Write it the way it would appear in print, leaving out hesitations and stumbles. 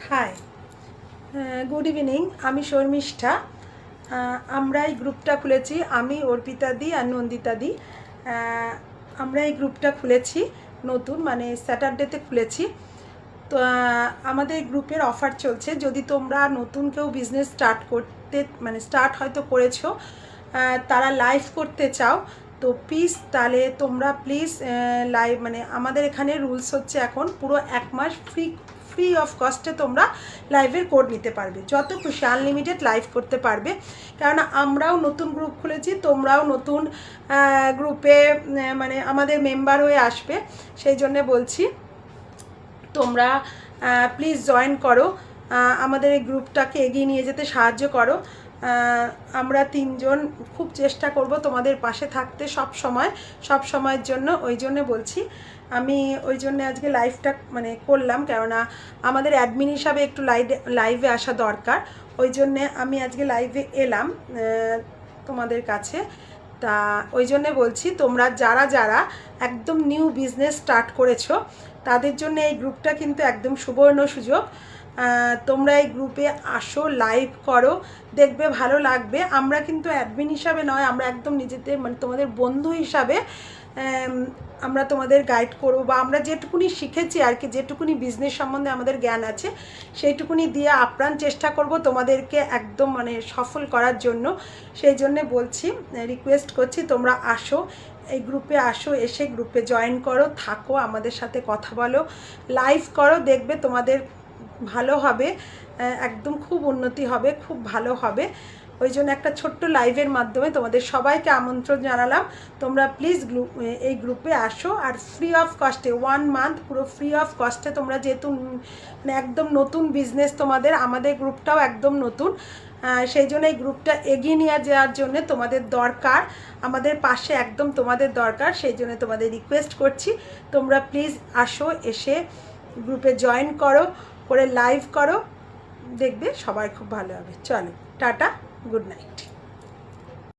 High, good evening. আমি শর্মিষ্ঠা। আমরা এই গ্রুপটা খুলেছি, আমি অর্পিতা দি আর নন্দিতা দি। আমরা এই গ্রুপটা খুলেছি নতুন, মানে স্যাটারডেতে খুলেছি। তো আমাদের গ্রুপের অফার চলছে, যদি তোমরা নতুন কেউ বিজনেস স্টার্ট করতে মানে স্টার্ট হয়তো করেছো, তারা লাইভ করতে চাও, তো প্লিজ তাহলে তোমরা প্লিজ লাইভ, মানে আমাদের এখানে রুলস হচ্ছে এখন পুরো 1 মাস ফ্রি অফ কস্টে তোমরা লাইভের কোড নিতে পারবে, যত খুশি আনলিমিটেড লাইভ করতে পারবে। কেননা আমরাও নতুন গ্রুপ খুলেছি, তোমরাও নতুন গ্রুপে মানে আমাদের মেম্বার হয়ে আসবে, সেই জন্যে বলছি তোমরা প্লিজ জয়েন করো, আমাদের এই গ্রুপটাকে এগিয়ে নিয়ে যেতে সাহায্য করো। আমরা 3 জন খুব চেষ্টা করব তোমাদের পাশে থাকতে সব সময়ের জন্য। ওই জন্য বলছি, আমি ওই জন্য আজকে লাইভটা মানে করলাম, কেননা আমাদের অ্যাডমিন হিসাবে একটু লাইভে আসা দরকার। ওই জন্যে আমি আজকে লাইভে এলাম তোমাদের কাছে। তা ওই জন্যে বলছি, তোমরা যারা একদম নিউ বিজনেস স্টার্ট করেছো, তাদের জন্য এই গ্রুপটা কিন্তু একদম সুবর্ণ সুযোগ। তোমরা এই গ্রুপে আসো, লাইভ করো, দেখবে ভালো লাগবে। আমরা কিন্তু অ্যাডমিন হিসাবে নয়, আমরা একদম নিজেদের মানে তোমাদের বন্ধু হিসাবে আমরা তোমাদের গাইড করবো, বা আমরা যেটুকুনি শিখেছি আর কি, যেটুকুনি বিজনেস সম্বন্ধে আমাদের জ্ঞান আছে, সেইটুকুনি দিয়ে আপ্রাণ চেষ্টা করব তোমাদেরকে একদম মানে সফল করার জন্য। সেই জন্যে বলছি, রিকোয়েস্ট করছি তোমরা আসো, এই গ্রুপে আসো, এসে গ্রুপে জয়েন করো, থাকো, আমাদের সাথে কথা বলো, লাইভ করো, দেখবে তোমাদের ভালো হবে, একদম খুব উন্নতি হবে, খুব ভালো হবে। ওই জন্য একটা ছোট্ট লাইভের মাধ্যমে তোমাদের সবাইকে আমন্ত্রণ জানালাম, তোমরা প্লিজ এই গ্রুপে আসো। আর ফ্রি অফ কস্টে 1 মান্থ পুরো ফ্রি অফ কস্টে তোমরা, যেহেতু মানে একদম নতুন বিজনেস তোমাদের, আমাদের গ্রুপটাও একদম নতুন, সেই জন্য এই গ্রুপটা এগিয়ে নিয়ে যাওয়ার জন্য তোমাদের দরকার, আমাদের পাশে একদম তোমাদের দরকার। সেই জন্য তোমাদের রিকোয়েস্ট করছি, তোমরা প্লিজ আসো, এসে গ্রুপে জয়েন করো, করে লাইভ করো, দেখবে সবাই খুব ভালো হবে। চলো, টাটা, গুড নাইট।